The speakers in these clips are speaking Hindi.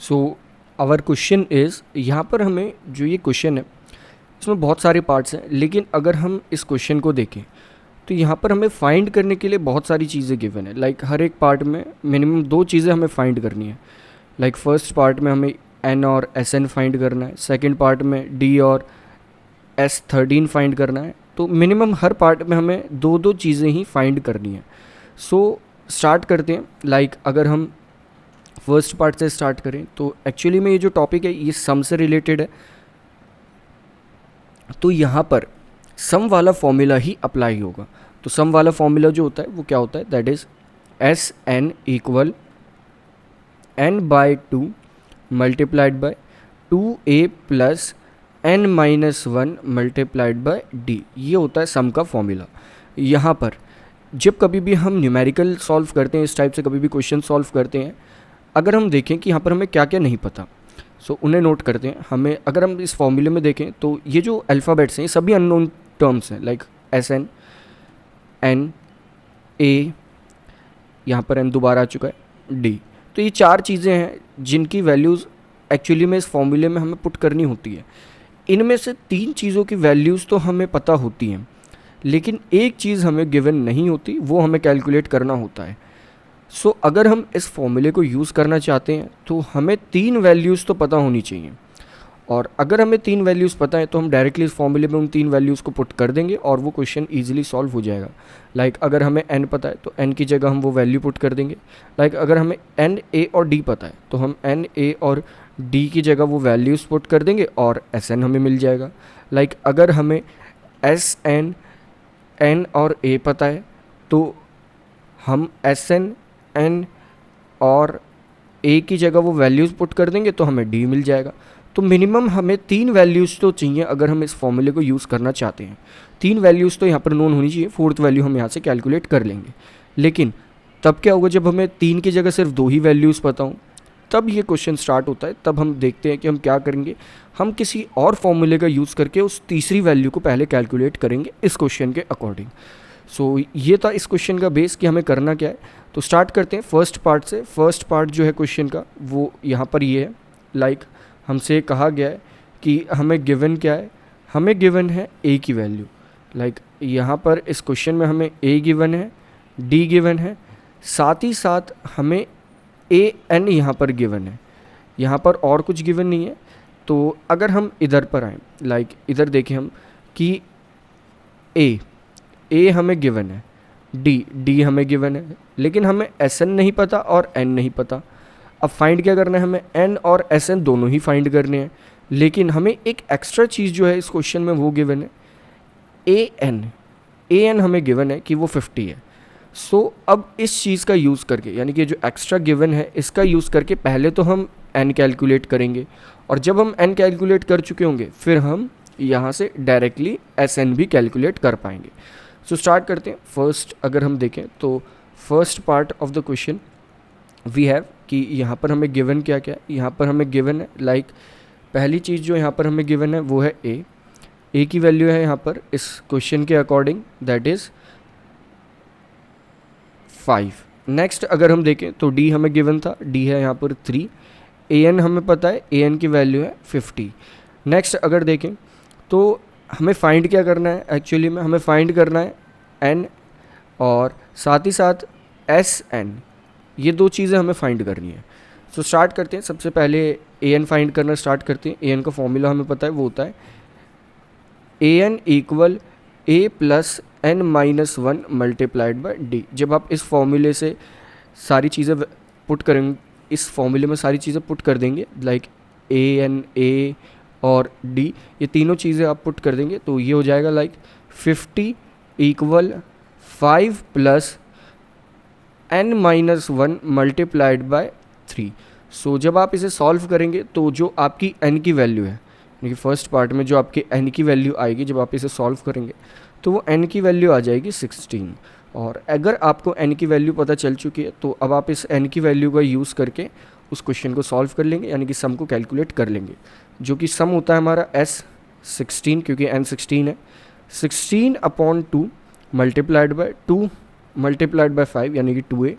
सो आवर क्वेश्चन इज़, यहाँ पर हमें जो ये क्वेश्चन है इसमें बहुत सारे पार्ट्स हैं, लेकिन अगर हम इस क्वेश्चन को देखें तो यहाँ पर हमें फाइंड करने के लिए बहुत सारी चीज़ें गिवन है। लाइक हर एक पार्ट में मिनिमम दो चीज़ें हमें फाइंड करनी है। लाइक फर्स्ट पार्ट में हमें एन और एस एन फाइंड करना है, सेकेंड पार्ट में डी और एस 13 फाइंड करना है। तो मिनिमम हर पार्ट में हमें दो दो चीज़ें ही फाइंड करनी है। सो स्टार्ट करते हैं। लाइक अगर हम फर्स्ट पार्ट से स्टार्ट करें तो एक्चुअली में ये जो टॉपिक है ये सम से रिलेटेड है। तो यहाँ पर सम वाला फॉर्मूला ही अप्लाई होगा। तो सम वाला फॉर्मूला जो होता है वो क्या होता है, that is S n equal n by two multiplied by 2a plus n minus one multiplied by d. ये होता है सम का फॉर्मूला। यहाँ पर जब कभी भी हम न्यूमेरिकल सॉल्व करते हैं, इस टाइप से कभी भी क्वेश्चन सॉल्व करते हैं, अगर हम देखें कि यहाँ पर हमें क्या क्या नहीं पता, सो उन्हें नोट करते हैं। हमें अगर हम इस फॉर्मूले में देखें तो ये जो अल्फ़ाबेट्स हैं ये सभी अननोन टर्म्स हैं। लाइक एस एन, एन, ए, यहाँ पर एन दोबारा आ चुका है, डी। तो ये चार चीज़ें हैं जिनकी वैल्यूज़ एक्चुअली में इस फॉर्मूले में हमें पुट करनी होती है। इनमें से तीन चीज़ों की वैल्यूज़ तो हमें पता होती हैं, लेकिन एक चीज़ हमें गिवन नहीं होती, वो हमें कैलकुलेट करना होता है। सो अगर हम इस फॉर्मूले को यूज़ करना चाहते हैं तो हमें तीन वैल्यूज़ तो पता होनी चाहिए। और अगर हमें तीन वैल्यूज़ पता है तो हम डायरेक्टली इस फॉर्मूले में उन तीन वैल्यूज़ को पुट कर देंगे और वो क्वेश्चन ईजिली सॉल्व हो जाएगा। लाइक अगर हमें n पता है तो n की जगह हम वो वैल्यू पुट कर देंगे। लाइक अगर हमें n, a और d पता है तो हम n, a और d की जगह वो वैल्यूज़ पुट कर देंगे और Sn हमें मिल जाएगा। लाइक अगर हमें Sn, n और a पता है तो हम Sn, n और a की जगह वो वैल्यूज़ पुट कर देंगे तो हमें d मिल जाएगा। तो मिनिमम हमें तीन वैल्यूज़ तो चाहिए अगर हम इस फॉर्मूले को यूज़ करना चाहते हैं। तीन वैल्यूज़ तो यहाँ पर नोन होनी चाहिए, फोर्थ वैल्यू हम यहाँ से कैलकुलेट कर लेंगे। लेकिन तब क्या होगा, जब हमें तीन की जगह सिर्फ दो ही वैल्यूज़ पता हों तब ये क्वेश्चन स्टार्ट होता है। तब हम देखते हैं कि हम क्या करेंगे, हम किसी और फॉर्मूले का यूज़ करके उस तीसरी वैल्यू को पहले कैलकुलेट करेंगे इस क्वेश्चन के अकॉर्डिंग। सो ये था इस क्वेश्चन का बेस कि हमें करना क्या है। तो स्टार्ट करते हैं फर्स्ट पार्ट से। फर्स्ट पार्ट जो है क्वेश्चन का वो यहाँ पर ये है। लाइक हमसे कहा गया है कि हमें गिवन क्या है, हमें गिवन है a की वैल्यू। लाइक यहाँ पर इस क्वेश्चन में हमें a गिवन है, d गिवन है, साथ ही साथ हमें a n यहाँ पर गिवन है। यहाँ पर और कुछ गिवन नहीं है। तो अगर हम इधर पर आएँ, लाइक इधर देखें हम कि a हमें गिवन है, d हमें गिवन है, लेकिन हमें Sn नहीं पता और n नहीं पता। अब फाइंड क्या करना है, हमें n और Sn दोनों ही फाइंड करने हैं, लेकिन हमें एक एक्स्ट्रा चीज़ जो है इस क्वेश्चन में वो गिवन है an हमें गिवन है कि वो 50 है। सो अब इस चीज़ का यूज़ करके, यानी कि जो एक्स्ट्रा गिवन है इसका यूज़ करके पहले तो हम n कैलकुलेट करेंगे, और जब हम n कैलकुलेट कर चुके होंगे फिर हम यहाँ से डायरेक्टली Sn भी कैलकुलेट कर पाएंगे। सो स्टार्ट करते हैं। फर्स्ट अगर हम देखें तो first part of the question we have कि यहाँ पर हमें गिवन क्या क्या है। यहाँ पर हमें गिवन है, लाइक पहली चीज़ जो यहाँ पर हमें गिवन है वो है a की वैल्यू है यहाँ पर इस क्वेश्चन के अकॉर्डिंग, दैट इज़ 5। नेक्स्ट अगर हम देखें तो d हमें गिवन था, d है यहाँ पर 3, an हमें पता है, an की वैल्यू है 50। नेक्स्ट अगर देखें तो हमें फाइंड क्या करना है, एक्चुअली में हमें फाइंड करना है n और साथ ही साथ Sn, ये दो चीज़ें हमें फाइंड करनी है। सो स्टार्ट करते हैं। सबसे पहले an फाइंड करना स्टार्ट करते हैं। an का फॉर्मूला हमें पता है, वो होता है an equal a plus n minus one multiplied by D. जब आप इस फॉर्मूले से सारी चीज़ें पुट करेंगे, इस फॉर्मूले में सारी चीज़ें पुट कर देंगे, लाइक an, a और d, ये तीनों चीज़ें आप पुट कर देंगे तो ये हो जाएगा like 50 equal 5 plus n minus one multiplied bye 3। सो जब आप इसे सॉल्व करेंगे तो जो आपकी n की वैल्यू है, यानी कि फर्स्ट पार्ट में जो आपकी n की वैल्यू आएगी जब आप इसे सॉल्व करेंगे तो वो n की वैल्यू आ जाएगी 16। और अगर आपको n की वैल्यू पता चल चुकी है तो अब आप इस n की वैल्यू का यूज़ करके उस क्वेश्चन को सॉल्व कर लेंगे, यानी कि सम को कैलकुलेट कर लेंगे, जो कि सम होता है हमारा S16, क्योंकि n 16 है, 16/2 मल्टीप्लाइड बाय 2 मल्टीप्लाइड बाय 5 यानी कि 2a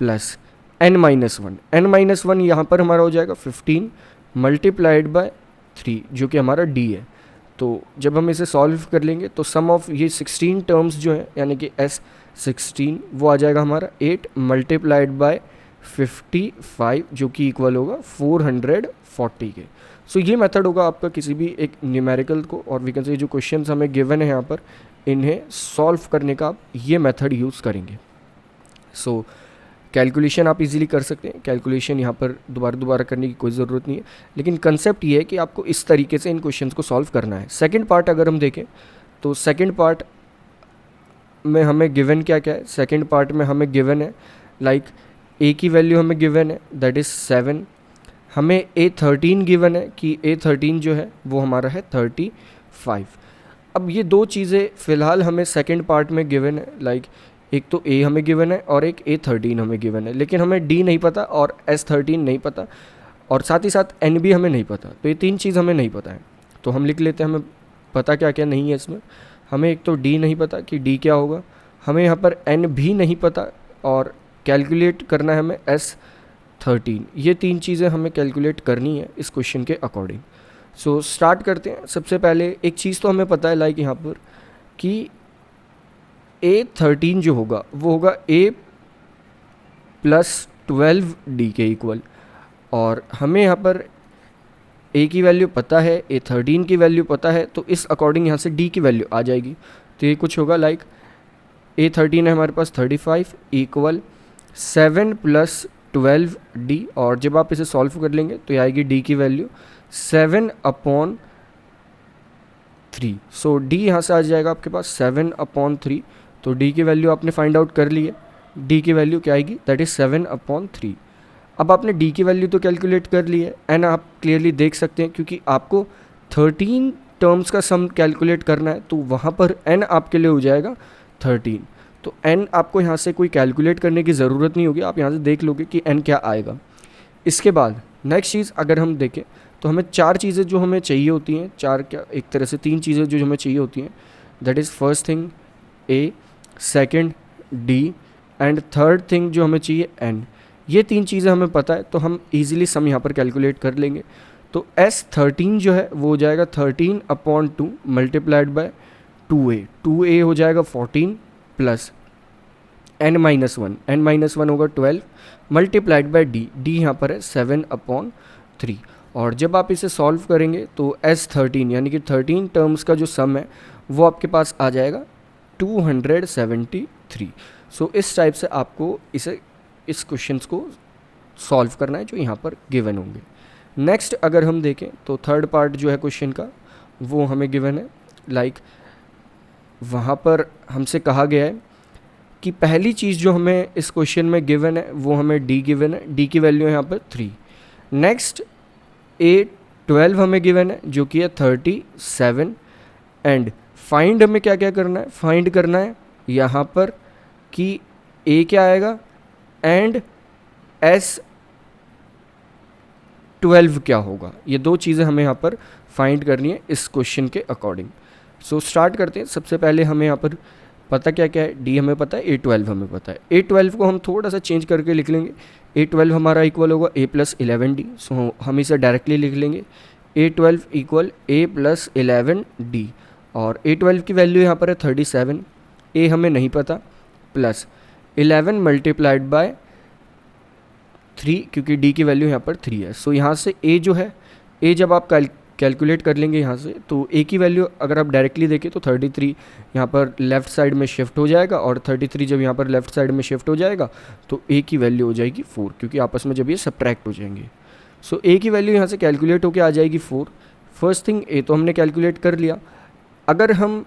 प्लस n-1, n-1 यहाँ पर हमारा हो जाएगा 15 मल्टीप्लाइड बाय 3 जो कि हमारा d है। तो जब हम इसे सॉल्व कर लेंगे तो सम ऑफ ये 16 टर्म्स जो है यानी कि s16 वो आ जाएगा हमारा 8 मल्टीप्लाइड बाय 55 जो कि इक्वल होगा 440 के। सो ये मेथड होगा आपका किसी भी एक न्यूमेरिकल को, और वी कैन से जो क्वेश्चंस हमें गिवन है यहाँ पर इन्हें सॉल्व करने का आप ये मेथड यूज़ करेंगे। सो कैलकुलेशन आप इजीली कर सकते हैं, कैलकुलेशन यहाँ पर दोबारा करने की कोई ज़रूरत नहीं है, लेकिन कंसेप्ट ये है कि आपको इस तरीके से इन क्वेश्चंस को सॉल्व करना है। सेकंड पार्ट अगर हम देखें तो सेकंड पार्ट में हमें गिवन क्या क्या है, सेकंड पार्ट में हमें गिवन है लाइक ए की वैल्यू हमें गिवन है दैट इज़ 7, हमें A13 गिवन है कि A13 जो है वो हमारा है 35। अब ये दो चीज़ें फ़िलहाल हमें सेकंड पार्ट में गिवन है, लाइक एक तो A हमें गिवन है और एक A13 हमें गिवन है, लेकिन हमें D नहीं पता और S13 नहीं पता, और साथ ही साथ N भी हमें नहीं पता। तो ये तीन चीज़ हमें नहीं पता है, तो हम लिख लेते हैं हमें पता क्या क्या नहीं है इसमें। हमें एक तो D नहीं पता कि D क्या होगा, हमें यहाँ पर N भी नहीं पता, और कैलकुलेट करना है हमें S13। ये तीन चीज़ें हमें कैलकुलेट करनी है इस क्वेश्चन के अकॉर्डिंग। सो स्टार्ट करते हैं। सबसे पहले एक चीज़ तो हमें पता है लाइक यहाँ पर कि A13 जो होगा वो होगा A प्लस 12D के इक्वल, और हमें यहाँ पर A की वैल्यू पता है, A13 की वैल्यू पता है, तो इस अकॉर्डिंग यहाँ से D की वैल्यू आ जाएगी। तो ये कुछ होगा लाइक A13 है हमारे पास 35 इक्वल 7 प्लस 12D, और जब आप इसे सॉल्व कर लेंगे तो ये आएगी D की वैल्यू 7/3। सो D यहाँ से आ जाएगा आपके पास 7/3। तो D की वैल्यू आपने फाइंड आउट कर ली है, D की वैल्यू क्या आएगी दैट इज़ 7/3। अब आपने D की वैल्यू तो कैलकुलेट कर ली है, एंड आप क्लियरली देख सकते हैं क्योंकि आपको 13 टर्म्स का सम कैलकुलेट करना है, तो वहाँ पर n आपके लिए हो जाएगा 13। तो n आपको यहाँ से कोई कैलकुलेट करने की ज़रूरत नहीं होगी, आप यहाँ से देख लोगे कि n क्या आएगा। इसके बाद नेक्स्ट चीज़ अगर हम देखें तो हमें चार चीज़ें जो हमें चाहिए होती हैं, चार क्या एक तरह से तीन चीज़ें जो हमें चाहिए होती हैं, that is first thing A, second D and third thing जो हमें चाहिए N। ये तीन चीज़ें हमें पता है तो हम इजीली सम यहाँ पर कैलकुलेट कर लेंगे। तो S13 जो है वो हो जाएगा 13/2 मल्टीप्लाइड बाय 2A हो जाएगा 14 प्लस n-1, n-1 होगा 12 मल्टीप्लाइड बाय D यहाँ पर है 7/3। और जब आप इसे सॉल्व करेंगे तो S13 यानी कि 13 टर्म्स का जो सम है वो आपके पास आ जाएगा 273। सो इस टाइप से आपको इस क्वेश्चंस को सॉल्व करना है जो यहाँ पर गिवन होंगे। नेक्स्ट अगर हम देखें तो थर्ड पार्ट जो है क्वेश्चन का वो हमें गिवन है, लाइक वहाँ पर हमसे कहा गया है कि पहली चीज़ जो हमें इस क्वेश्चन में गिवन है वो हमें D गिवन है, D की वैल्यू है यहाँ पर 3। नेक्स्ट A12 हमें गिवन है जो कि है 37, एंड फाइंड हमें क्या क्या करना है, फाइंड करना है यहाँ पर कि A क्या आएगा एंड S12 क्या होगा। ये दो चीज़ें हमें यहाँ पर फाइंड करनी है इस क्वेश्चन के अकॉर्डिंग। सो स्टार्ट करते हैं। सबसे पहले हमें यहाँ पर पता क्या क्या है, D हमें पता है, A12 हमें पता है। A12 को हम थोड़ा सा चेंज करके लिख लेंगे, A12 हमारा इक्वल होगा A प्लस 11D। सो हम इसे डायरेक्टली लिख लेंगे A12 equal A plus 11D, और A12 की वैल्यू यहाँ पर है 37, A हमें नहीं पता, प्लस 11 मल्टीप्लाइड बाय 3 क्योंकि D की वैल्यू यहाँ पर 3 है। सो यहाँ से A जो है, A जब आप कैलकुलेट कर लेंगे यहाँ से, तो A की वैल्यू अगर आप डायरेक्टली देखें तो 33 यहाँ पर लेफ़्ट साइड में शिफ्ट हो जाएगा, और 33 जब यहाँ पर लेफ़्ट साइड में शिफ्ट हो जाएगा तो A की वैल्यू हो जाएगी 4, क्योंकि आपस में जब ये सब्ट्रैक्ट हो जाएंगे। सो A की वैल्यू यहाँ से कैलकुलेट होकर आ जाएगी 4। फर्स्ट थिंग A तो हमने कैलकुलेट कर लिया। अगर हम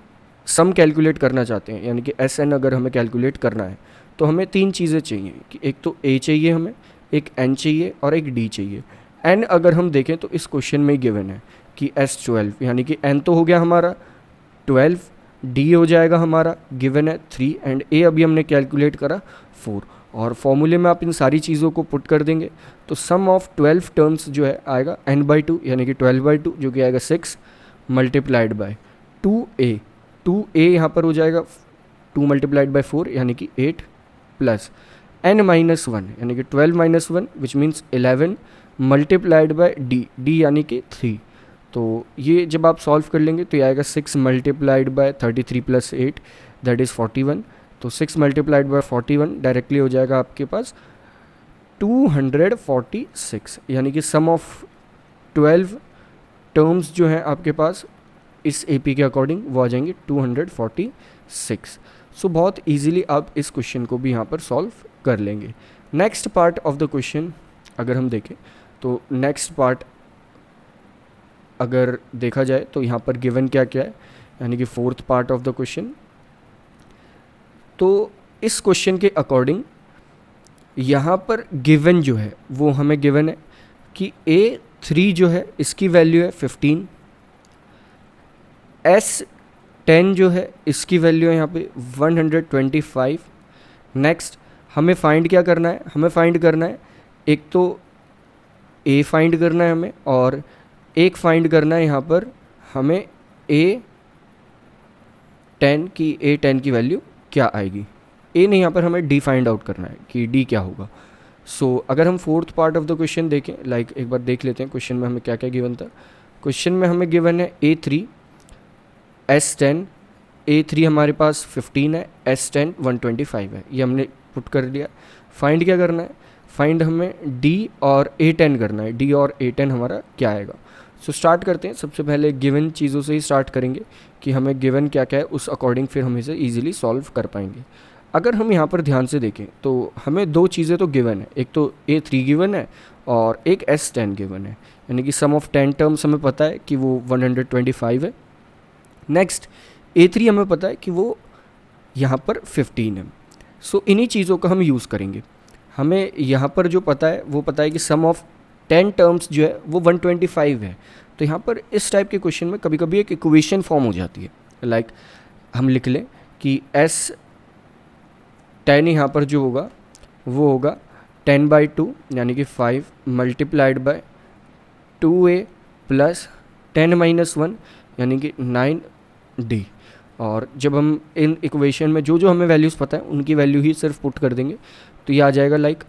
सम कैलकुलेट करना चाहते हैं यानी कि SN अगर हमें कैलकुलेट करना है तो हमें तीन चीज़ें चाहिए कि एक तो A चाहिए हमें, एक N चाहिए और एक D चाहिए। N अगर हम देखें तो इस क्वेश्चन में गिवन है कि S12 यानी कि N तो हो गया हमारा 12, D हो जाएगा हमारा गिवन है 3, एंड A अभी हमने कैलकुलेट करा 4, और फॉर्मूले में आप इन सारी चीज़ों को पुट कर देंगे तो सम ऑफ 12 टर्म्स जो है आएगा n/2 यानी कि 12/2 जो कि आएगा 6 मल्टीप्लाइड बाय 2A यहाँ पर हो जाएगा 2 मल्टीप्लाइड बाय 4 यानी कि 8 प्लस n माइनस वन यानी कि 12 minus one which means 11 multiplied by D यानी कि 3। तो ये जब आप सॉल्व कर लेंगे तो ये आएगा 6 multiplied by 33 plus 8 that is 41। तो 6 मल्टीप्लाइड बाय 41 डायरेक्टली हो जाएगा आपके पास 246, यानी कि सम ऑफ 12 टर्म्स जो हैं आपके पास इस एपी के अकॉर्डिंग वो आ जाएंगे 246। सो बहुत इजीली आप इस क्वेश्चन को भी यहाँ पर सॉल्व कर लेंगे। Next part of the question अगर हम देखें तो नेक्स्ट पार्ट अगर देखा जाए तो यहाँ पर गिवन क्या क्या है, यानी कि fourth part of the question. तो इस क्वेश्चन के अकॉर्डिंग यहाँ पर गिवन जो है वो हमें गिवन है कि A3 जो है इसकी वैल्यू है 15, S10 जो है इसकी वैल्यू है यहाँ पे 125। नेक्स्ट हमें फाइंड क्या करना है, हमें फाइंड करना है एक तो A फाइंड करना है हमें, और एक फाइंड करना है यहाँ पर हमें A10 की वैल्यू क्या आएगी। A नहीं, यहाँ पर हमें D फाइंड आउट करना है कि D क्या होगा। सो अगर हम fourth part of the question देखें, लाइक एक बार देख लेते हैं क्वेश्चन में हमें क्या क्या गिवन था। क्वेश्चन में हमें गिवन है A3 S10, A3 हमारे पास 15 है, S10 125 है, ये हमने पुट कर दिया। फाइंड क्या करना है, फाइंड हमें D और A10 करना है, D और A10 हमारा क्या आएगा। सो स्टार्ट करते हैं, सबसे पहले गिवन चीज़ों से ही स्टार्ट करेंगे कि हमें गिवन क्या क्या है, उस अकॉर्डिंग फिर हम इसे ईजिली सॉल्व कर पाएंगे। अगर हम यहाँ पर ध्यान से देखें तो हमें दो चीज़ें तो गिवन है, एक तो A3 गिवन है और एक S10 गिवन है, यानी कि सम ऑफ 10 टर्म्स हमें पता है कि वो 125 है। नेक्स्ट A3 हमें पता है कि वो यहाँ पर 15 है। सो इन्हीं चीज़ों का हम यूज़ करेंगे। हमें यहाँ पर जो पता है वो पता है कि सम ऑफ 10 टर्म्स जो है वो 125 है। तो यहाँ पर इस टाइप के क्वेश्चन में कभी कभी एक इक्वेशन फॉर्म हो जाती है, लाइक हम लिख लें कि S10 यहाँ पर जो होगा वो होगा 10/2 यानी कि 5 multiplied by 2A plus 10 minus 1 यानी कि 9D। और जब हम इन इक्वेशन में जो जो हमें वैल्यूज़ पता है उनकी वैल्यू ही सिर्फ पुट कर देंगे तो ये आ जाएगा, लाइक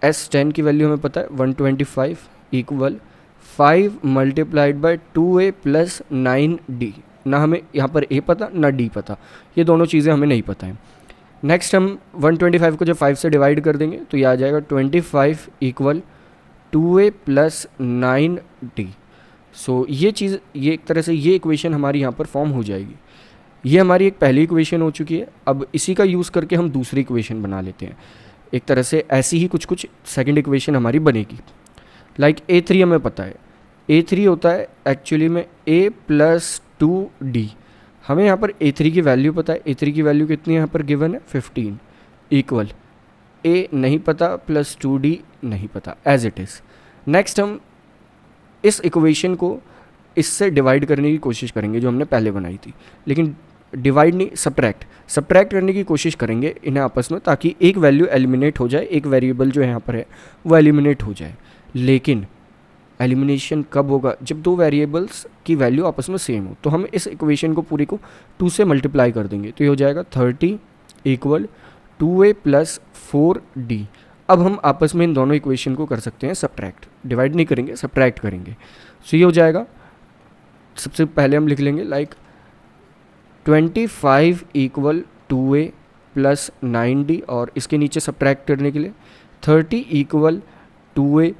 S10 की वैल्यू हमें पता है 125 equal 5 multiplied by 2A plus 9D। ना हमें यहाँ पर A पता ना D पता, ये दोनों चीज़ें हमें नहीं पता है। नेक्स्ट हम 125 को जब 5 से डिवाइड कर देंगे तो ये आ जाएगा 25 इक्वल 2A प्लस 9D। सो ये चीज़, ये एक तरह से ये इक्वेशन हमारी यहाँ पर फॉर्म हो जाएगी। ये हमारी एक पहली इक्वेशन हो चुकी है। अब इसी का यूज़ करके हम दूसरी इक्वेशन बना लेते हैं। एक तरह से ऐसी ही कुछ कुछ सेकंड इक्वेशन हमारी बनेगी। लाइक A3 हमें पता है, A3 होता है एक्चुअली में A प्लस 2D। हमें यहाँ पर A3 की वैल्यू पता है, A3 की वैल्यू कितनी है यहाँ पर गिवन है 15 इक्वल A नहीं पता प्लस 2D नहीं पता, एज इट इज़। नेक्स्ट हम इस इक्वेशन को इससे डिवाइड करने की कोशिश करेंगे जो हमने पहले बनाई थी, लेकिन डिवाइड नहीं, सब्ट्रैक्ट करने की कोशिश करेंगे इन्हें आपस में, ताकि एक वैल्यू एलिमिनेट हो जाए, एक वेरिएबल जो यहाँ पर है वो एलिमिनेट हो जाए। लेकिन एलिमिनेशन कब होगा, जब दो वेरिएबल्स की वैल्यू आपस में सेम हो। तो हम इस इक्वेशन को पूरी को 2 से मल्टीप्लाई कर देंगे तो ये हो जाएगा 30 इक्वल 2A प्लस 4D। अब हम आपस में इन दोनों इक्वेशन को कर सकते हैं सब्ट्रैक्ट, डिवाइड नहीं करेंगे, सब्ट्रैक्ट करेंगे। सो ये हो जाएगा, सबसे पहले हम लिख लेंगे like 25 equal 2A plus 9D, और इसके नीचे सब्ट्रैक्ट करने के लिए 30 इक्वल 2A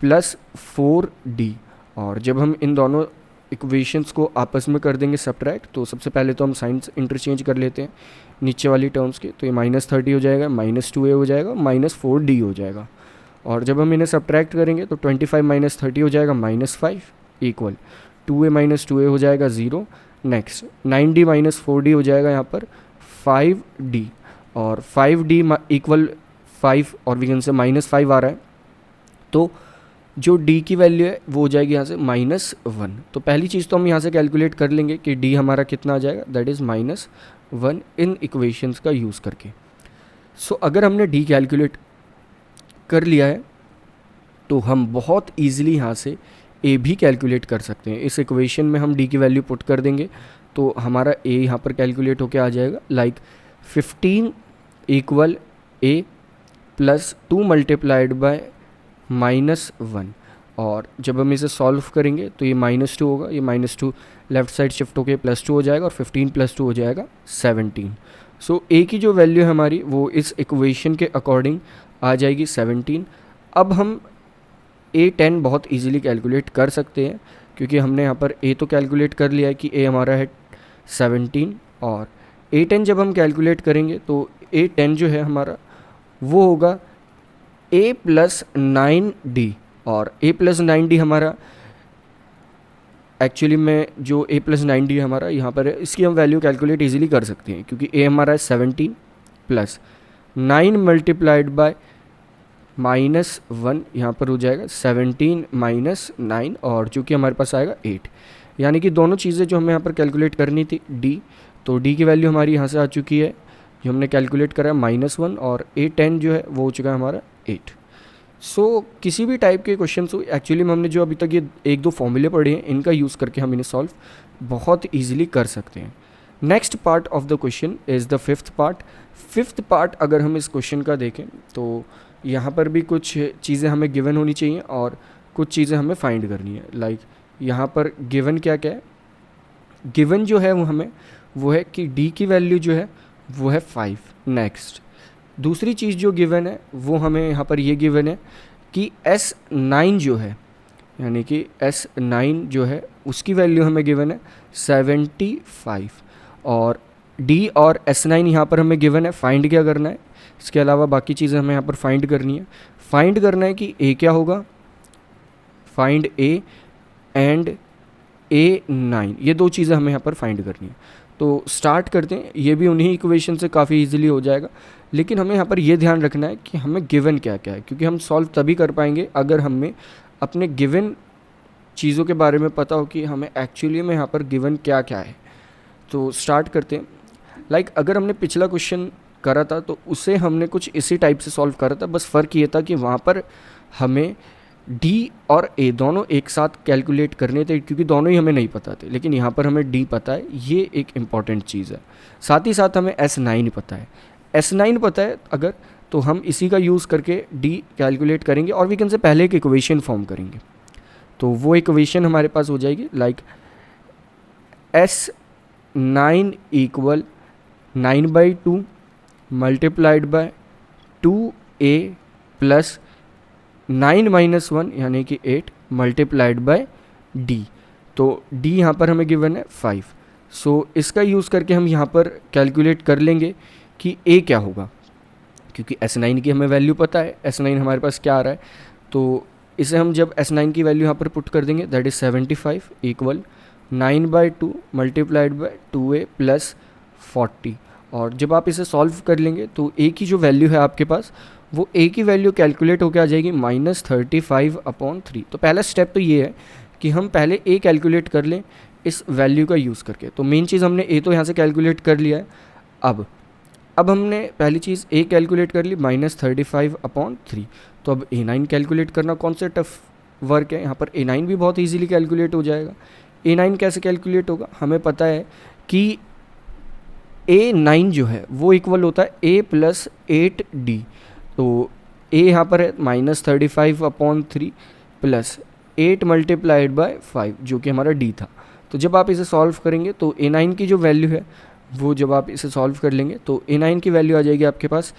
प्लस 4D। और जब हम इन दोनों इक्वेशंस को आपस में कर देंगे सब्ट्रैक्ट, तो सबसे पहले तो हम साइंस इंटरचेंज कर लेते हैं नीचे वाली टर्म्स के। तो ये -30 हो जाएगा, -2A हो जाएगा, -4D हो जाएगा। और जब हम इन्हें सब्ट्रैक्ट करेंगे तो 25 माइनस 30 हो जाएगा -5 इक्वल 2A माइनस 2A हो जाएगा 0। नेक्स्ट 9D माइनस 4D हो जाएगा यहाँ पर 5D, और 5D इक्वल 5 और वी कैन से -5 आ रहा है, तो जो D की वैल्यू है वो हो जाएगी यहाँ से -1। तो पहली चीज़ तो हम यहाँ से कैलकुलेट कर लेंगे कि D हमारा कितना आ जाएगा, दैट इज़ -1 इन इक्वेशंस का यूज़ करके। सो अगर हमने D कैलकुलेट कर लिया है तो हम बहुत ईजिली यहाँ से A भी कैलकुलेट कर सकते हैं। इस इक्वेशन में हम D की वैल्यू पुट कर देंगे तो हमारा A यहाँ पर कैलकुलेट होके आ जाएगा, like 15 equal A plus 2 multiplied by -1। और जब हम इसे सॉल्व करेंगे तो ये -2 होगा, ये -2 लेफ्ट साइड शिफ्ट होकर +2 हो जाएगा और 15 + 2 हो जाएगा 17। सो ए की जो वैल्यू है हमारी वो इस इक्वेशन के अकॉर्डिंग आ जाएगी 17। अब हम A10 बहुत इजीली कैलकुलेट कर सकते हैं, क्योंकि हमने यहाँ पर A तो कैलकुलेट कर लिया है कि A हमारा है 17, और A10 जब हम कैलकुलेट करेंगे तो A10 जो है हमारा वो होगा A + 9D। और A + 9D हमारा एक्चुअली में जो A + 9D हमारा यहाँ पर है, इसकी हम वैल्यू कैलकुलेट इजीली कर सकते हैं, क्योंकि A हमारा है 17 प्लस 9 मल्टीप्लाइड बाय -1, यहाँ पर हो जाएगा 17 - 9, और जो कि हमारे पास आएगा 8। यानी कि दोनों चीज़ें जो हमें यहाँ पर कैलकुलेट करनी थी D, तो D की वैल्यू हमारी यहाँ से आ चुकी है, जो हमने कैलकुलेट करा है -1, और A10 जो है वो हो चुका है हमारा 8। सो किसी भी टाइप के क्वेश्चन हो, एक्चुअली में हमने जो अभी तक ये 1-2 फॉर्मूले पढ़े हैं, इनका यूज़ करके हम इन्हें सॉल्व बहुत ईजिली कर सकते हैं। Next part of the question is the fifth part. Fifth part अगर हम इस क्वेश्चन का देखें तो यहाँ पर भी कुछ चीज़ें हमें गिवन होनी चाहिए और कुछ चीज़ें हमें फाइंड करनी है। लाइक यहाँ पर गिवन क्या क्या है, गिवन जो है वो है कि D की वैल्यू जो है वो है 5। नेक्स्ट दूसरी चीज़ जो गिवन है वो हमें यहाँ पर ये गिवन है कि S9 जो है, यानी कि S9 जो है उसकी वैल्यू हमें गिवन है 75, और D और S9 यहाँ पर हमें गिवन है। फाइंड क्या करना है, इसके अलावा बाकी चीज़ें हमें यहाँ पर फाइंड करनी है। फाइंड करना है कि A क्या होगा, फाइंड A एंड A9, ये दो चीज़ें हमें यहाँ पर फाइंड करनी है। तो स्टार्ट करते हैं, ये भी उन्हीं इक्वेशन से काफ़ी इजीली हो जाएगा, लेकिन हमें यहाँ पर ये ध्यान रखना है कि हमें गिवन क्या क्या है, क्योंकि हम सॉल्व तभी कर पाएंगे अगर हमें अपने गिवन चीज़ों के बारे में पता हो कि हमें एक्चुअली में यहाँ पर गिवन क्या क्या है। तो स्टार्ट करते हैं। लाइक अगर हमने पिछला क्वेश्चन करा था तो उसे हमने कुछ इसी टाइप से सॉल्व करा था, बस फ़र्क ये था कि वहाँ पर हमें D और A दोनों एक साथ कैलकुलेट करने थे, क्योंकि दोनों ही हमें नहीं पता थे, लेकिन यहाँ पर हमें D पता है, ये एक इम्पॉर्टेंट चीज़ है। साथ ही साथ हमें S9 पता है। S9 पता है अगर, तो हम इसी का यूज़ करके D कैलकुलेट करेंगे और वीकेंड से पहले एक इक्वेशन फॉर्म करेंगे। तो वो इक्वेशन हमारे पास हो जाएगी like S9 = 9/2 multiplied by 2A plus 9 - 1 यानी कि 8 मल्टीप्लाइड बाय D। तो D यहाँ पर हमें गिवन है 5। सो इसका यूज़ करके हम यहाँ पर कैलकुलेट कर लेंगे कि A क्या होगा, क्योंकि S9 की हमें वैल्यू पता है। S9 हमारे पास क्या आ रहा है, तो इसे हम जब S9 की वैल्यू यहाँ पर पुट कर देंगे, that is 75 = 9/2 multiplied by 2A plus 40। और जब आप इसे सॉल्व कर लेंगे तो A की जो वैल्यू है आपके पास, वो A की वैल्यू कैलकुलेट होकर आ जाएगी -35/3। तो पहला स्टेप तो ये है कि हम पहले A कैलकुलेट कर लें इस वैल्यू का यूज़ करके। तो मेन चीज़ हमने A तो यहाँ से कैलकुलेट कर लिया है। अब हमने पहली चीज़ A कैलकुलेट कर ली -35/3। तो अब A9 कैलकुलेट करना कौन सा टफ वर्क है, यहाँ पर A9 भी बहुत ईजीली कैलकुलेट हो जाएगा। A9 कैसे कैलकुलेट होगा, हमें पता है कि A9 जो है वो इक्वल होता है A + 8D। तो A यहाँ पर है -35/3 प्लस 8 मल्टीप्लाइड बाय 5, जो कि हमारा D था। तो जब आप इसे सॉल्व करेंगे तो A9 की जो वैल्यू है वो जब आप इसे सॉल्व कर लेंगे तो A9 की वैल्यू आ जाएगी आपके पास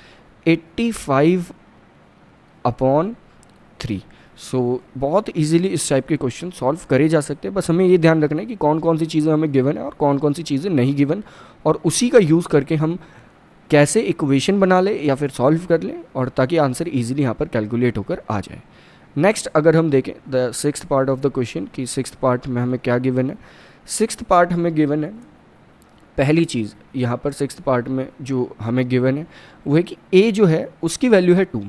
85/3। सो बहुत इजीली इस टाइप के क्वेश्चन सॉल्व करे जा सकते हैं। बस हमें ये ध्यान रखना है कि कौन कौन सी चीज़ें हमें गिवन है और कौन कौन सी चीज़ें नहीं गिवन, और उसी का यूज़ करके हम कैसे इक्वेशन बना ले या फिर सॉल्व कर लें, और ताकि आंसर इजीली यहाँ पर कैलकुलेट होकर आ जाए। नेक्स्ट अगर हम देखें the sixth part of the question कि सिक्स्थ पार्ट में हमें क्या गिवन है। सिक्स्थ पार्ट हमें गिवन है, पहली चीज़ यहाँ पर सिक्स्थ पार्ट में जो हमें गिवन है वो है कि A जो है उसकी वैल्यू है 2।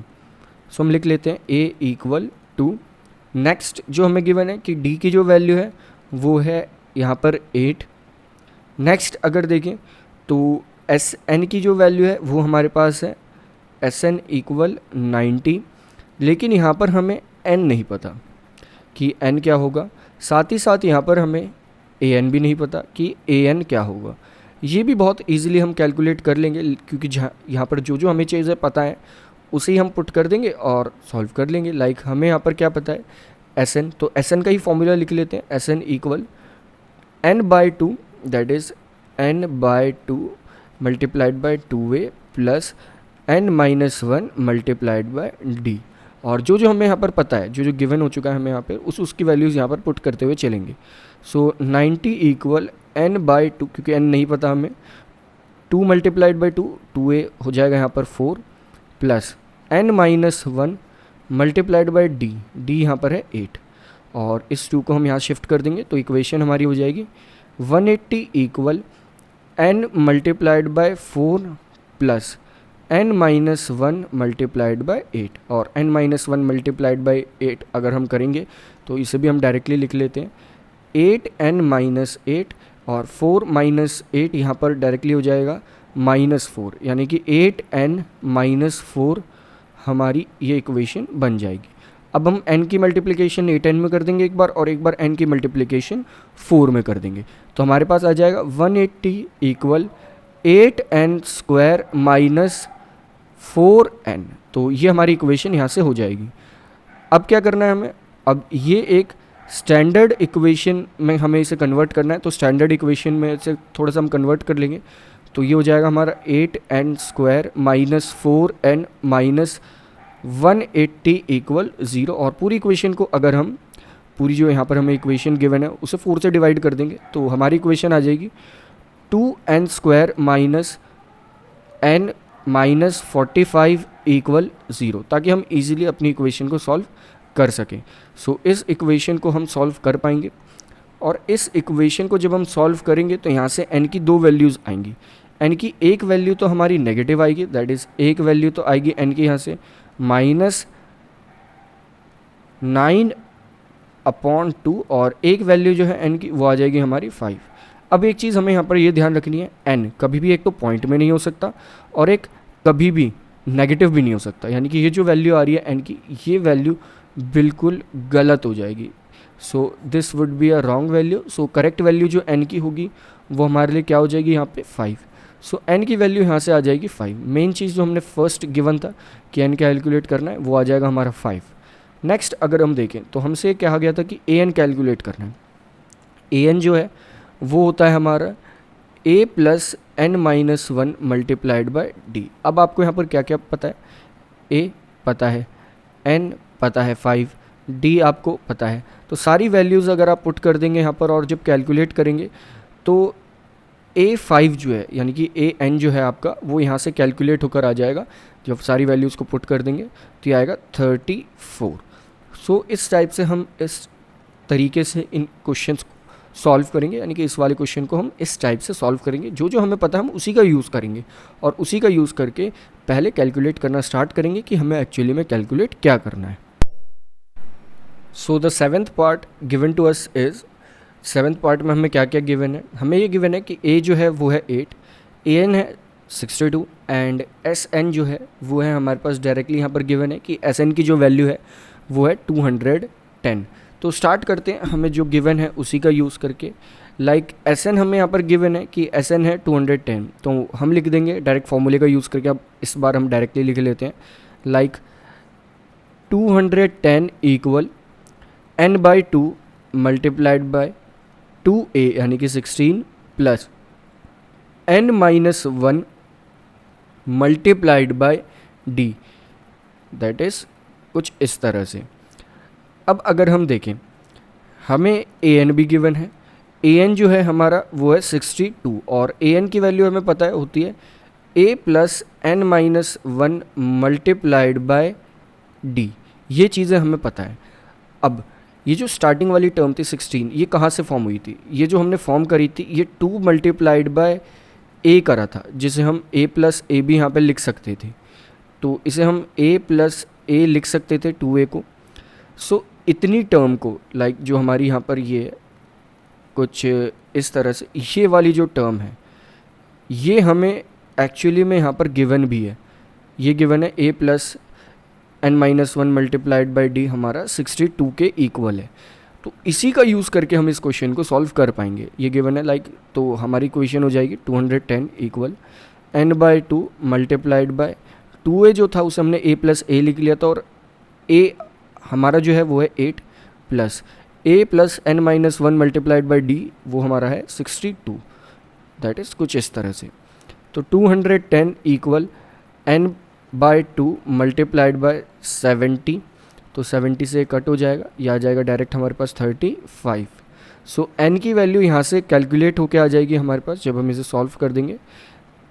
सो हम लिख लेते हैं A = 2। नेक्स्ट जो हमें गिवन है कि D की जो वैल्यू है वो है यहाँ पर 8। नेक्स्ट अगर देखें तो Sn की जो वैल्यू है वो हमारे पास है Sn = 90, लेकिन यहाँ पर हमें n नहीं पता कि n क्या होगा। साथ ही साथ यहाँ पर हमें an भी नहीं पता कि an क्या होगा। ये भी बहुत इजीली हम कैलकुलेट कर लेंगे, क्योंकि यहाँ पर जो जो हमें चीज़ें पता है उसे ही हम पुट कर देंगे और सॉल्व कर लेंगे। लाइक हमें यहाँ पर क्या पता है, एस एन, तो एस एन का ही फॉर्मूला लिख लेते हैं, S n equal n by two, that is n by two multiplied by two a plus n minus one multiplied by d. और जो जो हमें यहाँ पर पता है, जो जो गिवन हो चुका है हमें यहाँ पर, उसकी वैल्यूज़ यहाँ पर पुट करते हुए चलेंगे। सो 90 इक्वल एन बाई टू, क्योंकि एन नहीं पता हमें, 2 मल्टीप्लाइड बाई टू, 2a हो जाएगा यहाँ पर 4 plus n minus one multiplied by d, d यहाँ पर है 8, और इस 2 को हम यहाँ शिफ्ट कर देंगे तो इक्वेशन हमारी हो जाएगी 180 equal n multiplied by 4 plus n minus one multiplied by 8, और n minus one multiplied by 8 अगर हम करेंगे तो इसे भी हम डायरेक्टली लिख लेते हैं, 8n माइनस 8 और 4 माइनस 8 यहाँ पर डायरेक्टली हो जाएगा -4, यानी कि 8n माइनस 4 हमारी ये इक्वेशन बन जाएगी। अब हम n की मल्टीप्लिकेशन 8n में कर देंगे एक बार, और एक बार n की मल्टीप्लिकेशन 4 में कर देंगे, तो हमारे पास आ जाएगा 180 equal 8n square minus 4n। तो ये हमारी इक्वेशन यहाँ से हो जाएगी। अब क्या करना है हमें, अब ये एक स्टैंडर्ड इक्वेशन में हमें इसे कन्वर्ट करना है, तो स्टैंडर्ड इक्वेशन में से थोड़ा सा हम कन्वर्ट कर लेंगे, तो ये हो जाएगा हमारा 8n square minus 4n minus 180 equal 0। और पूरी इक्वेशन को अगर हम, पूरी जो यहाँ पर हमें इक्वेशन गिवन है उसे 4 से डिवाइड कर देंगे, तो हमारी इक्वेशन आ जाएगी 2n square minus n minus 45 equal 0, ताकि हम इजीली अपनी इक्वेशन को सॉल्व कर सकें। सो इस इक्वेशन को हम सॉल्व कर पाएंगे, और इस इक्वेशन को जब हम सॉल्व करेंगे तो यहाँ से n की 2 वैल्यूज़ आएंगी। n की एक वैल्यू तो हमारी नेगेटिव आएगी, दैट इज़ एक वैल्यू तो आएगी n की यहाँ से -9/2, और एक वैल्यू जो है n की वो आ जाएगी हमारी 5। अब एक चीज़ हमें यहाँ पर ये ध्यान रखनी है, n कभी भी एक तो पॉइंट में नहीं हो सकता और एक कभी भी नेगेटिव भी नहीं हो सकता, यानी कि ये जो वैल्यू आ रही है n की, ये वैल्यू बिल्कुल गलत हो जाएगी। So this would be a wrong value. So correct value जो n की होगी वो हमारे लिए क्या हो जाएगी यहाँ पे 5। सो n की वैल्यू यहाँ से आ जाएगी 5। मेन चीज़ जो हमने फर्स्ट गिवन था कि n कैलकुलेट करना है वो आ जाएगा हमारा 5। नेक्स्ट अगर हम देखें तो हमसे कहा गया था कि an कैलकुलेट करना है। an जो है वो होता है हमारा a plus n minus one multiplied by D. अब आपको यहाँ पर क्या क्या पता है, a पता है, n पता है 5, d आपको पता है, तो सारी वैल्यूज़ अगर आप पुट कर देंगे यहाँ पर और जब कैलकुलेट करेंगे तो a5 जो है यानी कि an जो है आपका वो यहाँ से कैलकुलेट होकर आ जाएगा। जब सारी वैल्यूज़ को पुट कर देंगे तो ये आएगा 34। सो इस टाइप से हम इस तरीके से इन क्वेश्चंस को सॉल्व करेंगे, यानी कि इस वाले क्वेश्चन को हम इस टाइप से सॉल्व करेंगे। जो जो हमें पता है हम उसी का यूज़ करेंगे और उसी का यूज़ करके पहले कैलकुलेट करना स्टार्ट करेंगे कि हमें एक्चुअली में कैलकुलेट क्या करना है। So the 7th part given to us is, 7th part में हमें क्या क्या गिवन है, हमें ये गिवन है कि a जो है वो है 8, an है 62 एंड sn जो है वो है हमारे पास डायरेक्टली यहाँ पर गिवन है कि sn की जो वैल्यू है वो है 210। तो स्टार्ट करते हैं हमें जो गिवन है उसी का यूज़ करके। लाइक sn हमें यहाँ पर गिवन है कि sn है 210, तो हम लिख देंगे डायरेक्ट फॉर्मूले का यूज़ करके। अब इस बार हम डायरेक्टली लिख लेते हैं, like 210 equal n by 2 multiplied by 2a यानी कि 16 plus n minus one multiplied by d, that is कुछ इस तरह से। अब अगर हम देखें हमें an भी गिवन है, an जो है हमारा वो है 62 और an की वैल्यू हमें पता है होती है a plus n minus one multiplied by d, ये चीज़ें हमें पता है। अब ये जो स्टार्टिंग वाली टर्म थी 16, ये कहाँ से फॉर्म हुई थी, ये जो हमने फॉर्म करी थी ये 2 मल्टीप्लाइड बाय a करा था, जिसे हम a प्लस ए भी यहाँ पे लिख सकते थे, तो इसे हम a प्लस ए लिख सकते थे 2a को। सो इतनी टर्म को लाइक जो हमारी यहाँ पर ये कुछ इस तरह से, ये वाली जो टर्म है ये हमें एक्चुअली में यहाँ पर गिवन भी है, ये गिवन है a plus n minus one multiplied by D हमारा 62 के इक्वल है। तो इसी का यूज़ करके हम इस क्वेश्चन को सॉल्व कर पाएंगे। ये गिवन है लाइक, तो हमारी क्वेश्चन हो जाएगी 210 equal n by 2 multiplied by 2a जो था उसे हमने a प्लस ए लिख लिया था, और a हमारा जो है वो है 8 plus a plus n minus 1 multiplied by d, वो हमारा है 62। दैट इज़ कुछ इस तरह से। तो 210 equal n by 2 multiplied by 70, तो 70 से कट हो जाएगा, यह आ जाएगा डायरेक्ट हमारे पास 35। सो n की वैल्यू यहाँ से कैलकुलेट होके आ जाएगी हमारे पास जब हम इसे सॉल्व कर देंगे।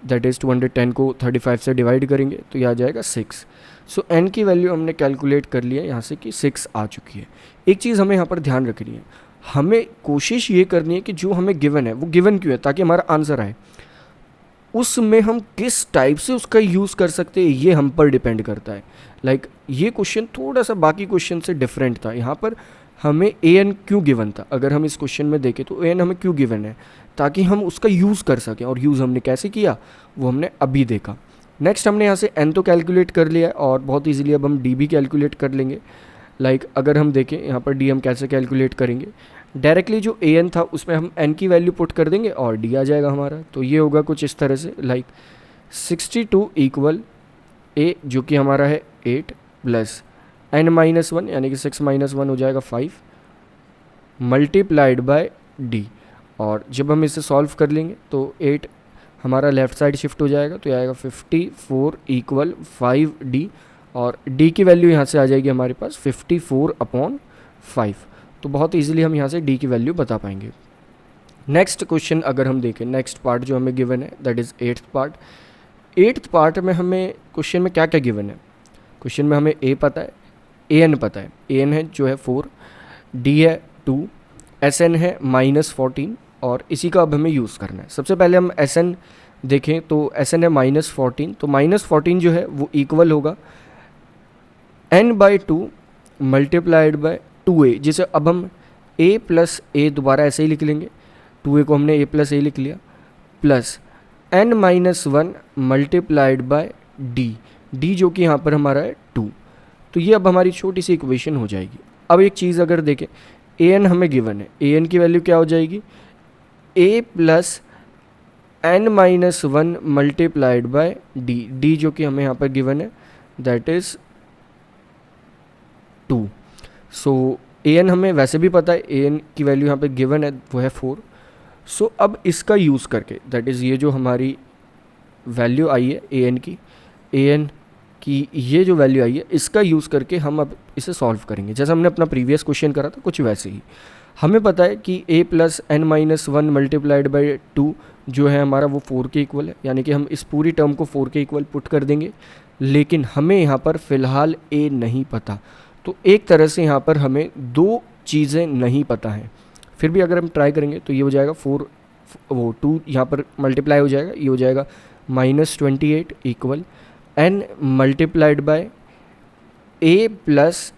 दैट इज़ 210 को 35 से डिवाइड करेंगे तो यह आ जाएगा 6। सो n की वैल्यू हमने कैलकुलेट कर लिया यहाँ से कि 6 आ चुकी है। एक चीज़ हमें यहाँ पर ध्यान रखनी है, हमें कोशिश ये करनी है कि जो हमें गिवन है वो गिवन क्यों है, ताकि हमारा आंसर आए, उसमें हम किस टाइप से उसका यूज़ कर सकते हैं ये हम पर डिपेंड करता है। लाइक ये क्वेश्चन थोड़ा सा बाकी क्वेश्चन से डिफरेंट था। यहाँ पर हमें ए एन क्यों गिवन था, अगर हम इस क्वेश्चन में देखें तो ए एन हमें क्यों गिवन है, ताकि हम उसका यूज़ कर सकें, और यूज़ हमने कैसे किया वो हमने अभी देखा। नेक्स्ट हमने यहाँ से एन तो कैलकुलेट कर लिया है, और बहुत ईजिली अब हम डी भी कैलकुलेट कर लेंगे। लाइक अगर हम देखें यहाँ पर डी हम कैसे कैलकुलेट करेंगे, डायरेक्टली जो ए एन था उसमें हम एन की वैल्यू पुट कर देंगे और डी आ जाएगा हमारा। तो ये होगा कुछ इस तरह से, लाइक 62 इक्वल ए जो कि हमारा है 8 प्लस एन माइनस 1 यानी कि 6 माइनस 1 हो जाएगा 5 मल्टीप्लाइड बाय डी। और जब हम इसे सॉल्व कर लेंगे तो 8 हमारा लेफ़्ट साइड शिफ्ट हो जाएगा, तो ये आएगा 54 इक्वल 5d, और d की वैल्यू यहाँ से आ जाएगी हमारे पास 54/5। तो बहुत इजीली हम यहाँ से d की वैल्यू बता पाएंगे। नेक्स्ट क्वेश्चन अगर हम देखें, नेक्स्ट पार्ट जो हमें गिवन है that is 8th part. 8th part में हमें क्वेश्चन में क्या क्या गिवन है, क्वेश्चन में हमें a पता है, a n पता है, a n है जो है 4, d है 2, एस एन है -14, और इसी का अब हमें यूज़ करना है। सबसे पहले हम एस एन देखें तो एस एन है -14, तो -14 जो है वो इक्वल होगा n/2 मल्टीप्लाइड बाय 2a, जिसे अब हम a प्लस ए दोबारा ऐसे ही लिख लेंगे, 2a को हमने a प्लस ए लिख लिया, plus n-1 multiplied by d जो कि यहाँ पर हमारा है 2। तो ये अब हमारी छोटी सी इक्वेशन हो जाएगी। अब एक चीज़ अगर देखें, ए एन हमें गिवन है, ए एन की वैल्यू क्या हो जाएगी, a plus n-1 multiplied by d जो कि हमें यहाँ पर गिवन है that is 2। So a n हमें वैसे भी पता है, ए एन की वैल्यू यहाँ पे गिवन है वो है 4। सो अब इसका यूज़ करके दैट इज़ ये जो हमारी वैल्यू आई है ए एन की ये जो वैल्यू आई है इसका यूज़ करके हम अब इसे सॉल्व करेंगे, जैसा हमने अपना प्रीवियस क्वेश्चन करा था कुछ वैसे ही। हमें पता है कि a plus n-1 multiplied by 2 जो है हमारा वो 4 के इक्वल है, यानी कि हम इस पूरी टर्म को 4 के इक्वल पुट कर देंगे। लेकिन हमें यहाँ पर फ़िलहाल a नहीं पता, तो एक तरह से यहाँ पर हमें दो चीज़ें नहीं पता हैं। फिर भी अगर हम ट्राई करेंगे तो ये हो जाएगा 4 वो 2 यहाँ पर मल्टीप्लाई हो जाएगा, ये हो जाएगा -28 equal n multiplied by a plus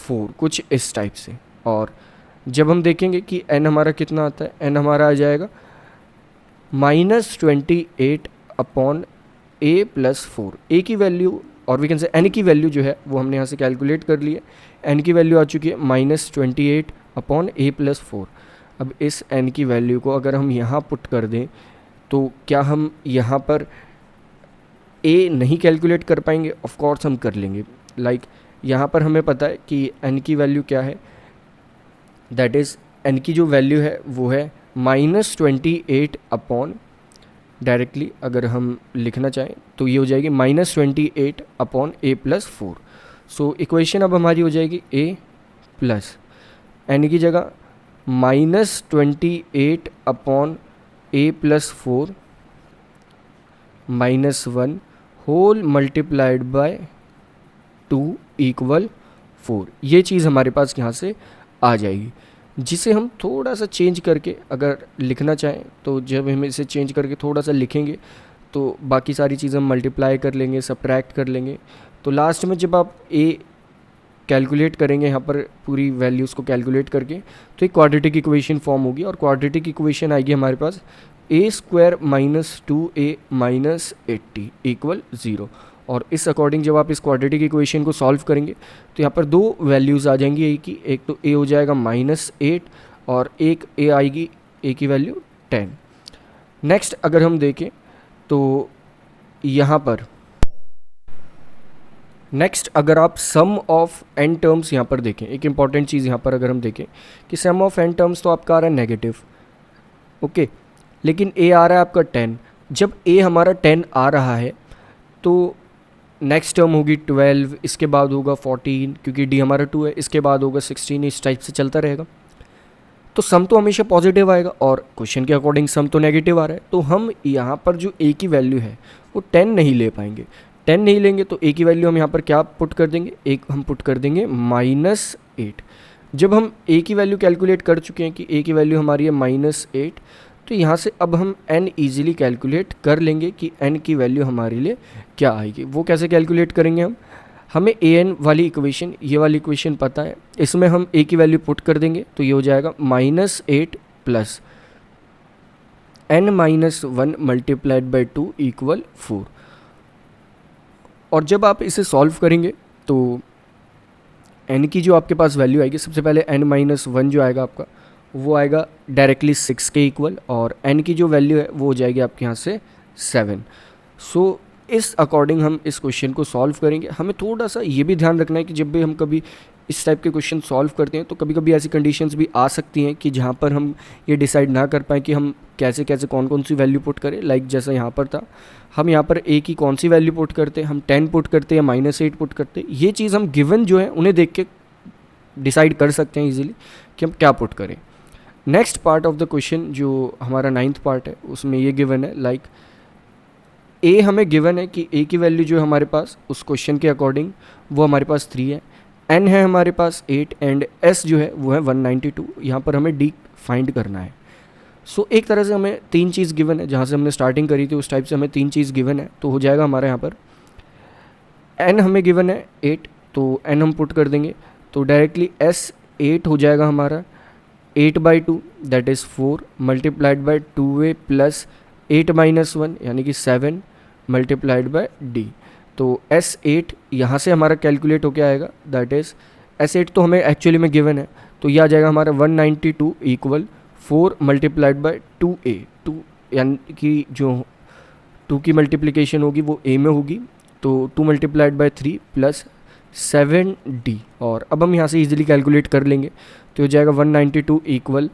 4, कुछ इस टाइप से। और जब हम देखेंगे कि n हमारा कितना आता है, n हमारा आ जाएगा -28/a प्लस 4। a की वैल्यू और वी कैन से n की वैल्यू जो है वो हमने यहाँ से कैलकुलेट कर ली है, n की वैल्यू आ चुकी है -28/a प्लस 4। अब इस n की वैल्यू को अगर हम यहाँ पुट कर दें तो क्या हम यहाँ पर a नहीं कैलकुलेट कर पाएंगे? ऑफ कोर्स हम कर लेंगे। लाइक यहाँ पर हमें पता है कि n की वैल्यू क्या है, दैट इज़ n की जो वैल्यू है वो है -28 अपॉन, डायरेक्टली अगर हम लिखना चाहें तो ये हो जाएगी -28/a प्लस 4। सो इक्वेशन अब हमारी हो जाएगी a प्लस n की जगह -28/a plus 4 -1 whole multiplied by 2 equal 4। ये चीज़ हमारे पास यहाँ से आ जाएगी, जिसे हम थोड़ा सा चेंज करके अगर लिखना चाहें तो जब हम इसे चेंज करके थोड़ा सा लिखेंगे तो बाकी सारी चीज़ें हम मल्टीप्लाई कर लेंगे, सब्ट्रैक्ट कर लेंगे। तो लास्ट में जब आप a कैलकुलेट करेंगे यहाँ पर पूरी वैल्यूज़ को कैलकुलेट करके तो एक क्वाड्रेटिक इक्वेशन फॉर्म होगी, और क्वाड्रेटिक इक्वेशन आएगी हमारे पास a² - 2a - 80 इक्वल 0। और इस अकॉर्डिंग जब आप इस क्वाड्रेटिक इक्वेशन को सॉल्व करेंगे तो यहाँ पर दो वैल्यूज़ आ जाएंगी a की, एक तो a हो जाएगा -8 और एक a आएगी a की वैल्यू 10। नेक्स्ट अगर हम देखें तो यहाँ पर नेक्स्ट अगर आप सम ऑफ एन टर्म्स यहाँ पर देखें, एक इंपॉर्टेंट चीज़ यहाँ पर अगर हम देखें कि सम ऑफ एन टर्म्स तो आपका आ रहा है नेगेटिव, ओके, लेकिन ए आ रहा है आपका 10। जब ए हमारा 10 आ रहा है तो नेक्स्ट टर्म होगी 12, इसके बाद होगा 14 क्योंकि डी हमारा 2 है, इसके बाद होगा 16, इस टाइप से चलता रहेगा। तो सम तो हमेशा पॉजिटिव आएगा और क्वेश्चन के अकॉर्डिंग सम तो नेगेटिव आ रहा है, तो हम यहाँ पर जो ए की वैल्यू है वो 10 नहीं ले पाएंगे। 10 नहीं लेंगे तो ए की वैल्यू हम यहाँ पर क्या पुट कर देंगे, एक हम पुट कर देंगे -8। जब हम ए की वैल्यू कैलकुलेट कर चुके हैं कि ए की वैल्यू हमारी है -8, तो यहाँ से अब हम n ईजिली कैलकुलेट कर लेंगे कि n की वैल्यू हमारे लिए क्या आएगी। वो कैसे कैलकुलेट करेंगे हम, हमें ए एन वाली इक्वेशन, ये वाली इक्वेशन पता है, इसमें हम ए की वैल्यू पुट कर देंगे तो ये हो जाएगा -8 plus n-1 multiplied by 2 equal 4। और जब आप इसे सॉल्व करेंगे तो n की जो आपके पास वैल्यू आएगी, सबसे पहले n-1 जो आएगा आपका वो आएगा डायरेक्टली 6 के इक्वल, और n की जो वैल्यू है वो हो जाएगी आपके यहाँ से 7। सो इस अकॉर्डिंग हम इस क्वेश्चन को सॉल्व करेंगे। हमें थोड़ा सा ये भी ध्यान रखना है कि जब भी हम कभी इस टाइप के क्वेश्चन सॉल्व करते हैं तो कभी कभी ऐसी कंडीशंस भी आ सकती हैं कि जहाँ पर हम ये डिसाइड ना कर पाएँ कि हम कैसे कैसे कौन कौन सी वैल्यू पुट करें। लाइक जैसा यहाँ पर था, हम यहाँ पर ए की कौन सी वैल्यू पुट करते, हम 10 पुट करते या -8 पुट करते, ये चीज़ हम गिवन जो है उन्हें देख के डिसाइड कर सकते हैं ईजिली कि हम क्या पुट करें। Next part of the question जो हमारा 9th पार्ट है उसमें ये गिवन है, लाइक ए हमें गिवन है कि ए की वैल्यू जो है हमारे पास उस क्वेश्चन के अकॉर्डिंग वो हमारे पास 3 है, एन है हमारे पास 8 एंड एस जो है वो है 192। यहाँ पर हमें डी फाइंड करना है। सो एक तरह से हमें 3 चीज़ गिवन है, जहाँ से हमने स्टार्टिंग करी थी उस टाइप से हमें 3 चीज़ गिवन है। तो हो जाएगा हमारे यहाँ पर एन हमें गिवन है 8, तो एन हम पुट कर देंगे तो डायरेक्टली एस 8 हो जाएगा हमारा 8/2 that is 4 multiplied by 2a plus 8-1 यानी कि 7 मल्टीप्लाइड बाय डी। तो S8 यहाँ से हमारा कैलकुलेट होके आएगा, दैट इज़ S8 तो हमें एक्चुअली में गिवन है, तो ये आ जाएगा हमारा 192 इक्वल 4 मल्टीप्लाइड बाय 2a। 2 यानी कि जो 2 की मल्टीप्लिकेशन होगी वो a में होगी, तो 2 मल्टीप्लाइड बाय 3 प्लस 7d। और अब हम यहाँ से इजीली कैलकुलेट कर लेंगे तो हो जाएगा 192 equal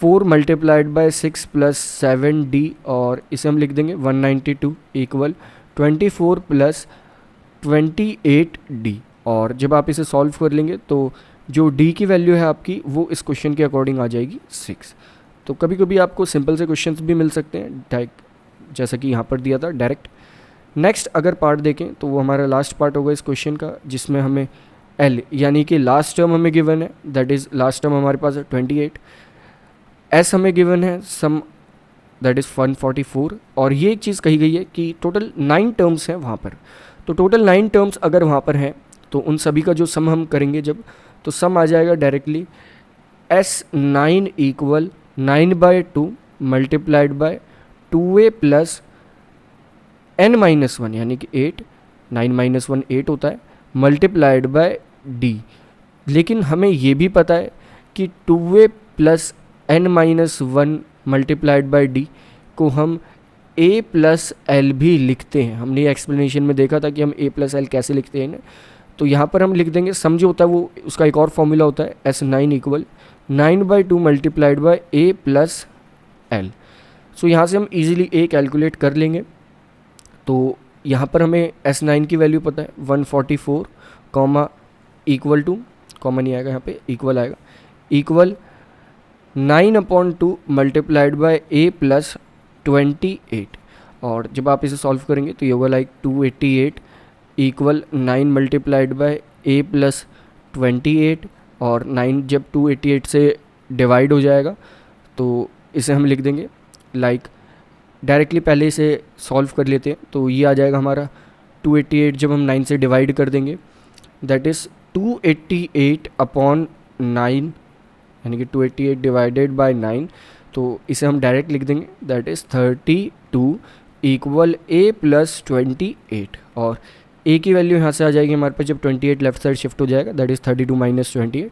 4 multiplied by 6 plus 7d, और इसे हम लिख देंगे 192 इक्वल 24 प्लस 28d। और जब आप इसे सॉल्व कर लेंगे तो जो d की वैल्यू है आपकी वो इस क्वेश्चन के अकॉर्डिंग आ जाएगी 6। तो कभी कभी आपको सिंपल से क्वेश्चंस भी मिल सकते हैं डायरेक्ट, जैसा कि यहाँ पर दिया था डायरेक्ट। नेक्स्ट अगर पार्ट देखें तो वो हमारा लास्ट पार्ट होगा इस क्वेश्चन का, जिसमें हमें एल यानी कि लास्ट टर्म हमें गिवन है, दैट इज़ लास्ट टर्म हमारे पास है 28, एस हमें गिवन है सम दैट इज़ 144, और ये एक चीज़ कही गई है कि टोटल 9 टर्म्स हैं वहाँ पर। तो टोटल 9 टर्म्स अगर वहाँ पर हैं तो उन सभी का जो सम हम करेंगे जब, तो सम आ जाएगा directly S9 equal 9/2 multiplied by 2a plus n-1 यानी कि 8, 9 - 1 8 होता है, मल्टीप्लाइड बाय d। लेकिन हमें ये भी पता है कि 2a plus n-1 multiplied by d को हम a प्लस एल भी लिखते हैं। हमने ये एक्सप्लेनेशन में देखा था कि हम a प्लस एल कैसे लिखते हैं। तो यहाँ पर हम लिख देंगे सम जो होता है वो उसका एक और फॉर्मूला होता है S9 equal 9/2 multiplied by a plus L. So यहाँ से हम इजीली a कैलकुलेट कर लेंगे। तो यहाँ पर हमें S9 की वैल्यू पता है 144 कॉमा इक्वल टू, कॉमा नहीं आएगा यहाँ पे, इक्वल आएगा, equal 9/2 multiplied by a plus 28। और जब आप इसे सॉल्व करेंगे तो ये होगा like 288 equal 9 multiplied by a plus 28, और 9 जब 288 से डिवाइड हो जाएगा तो इसे हम लिख देंगे लाइक डायरेक्टली पहले इसे सॉल्व कर लेते हैं। तो ये आ जाएगा हमारा 288 जब हम 9 से डिवाइड कर देंगे दैट इज़ 288/9 यानी कि 288 डिवाइडेड बाय 9। तो इसे हम डायरेक्ट लिख देंगे that is 32 equal a plus 28, और a की वैल्यू यहाँ से आ जाएगी हमारे पास जब 28 लेफ्ट साइड शिफ्ट हो जाएगा, that is 32 - 28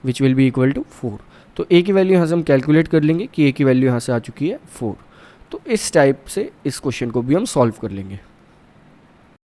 which will be equal to 4। तो a की वैल्यू यहाँ से हम कैलकुलेट कर लेंगे कि a की वैल्यू यहाँ से आ चुकी है 4। तो इस टाइप से इस क्वेश्चन को भी हम सॉल्व कर लेंगे।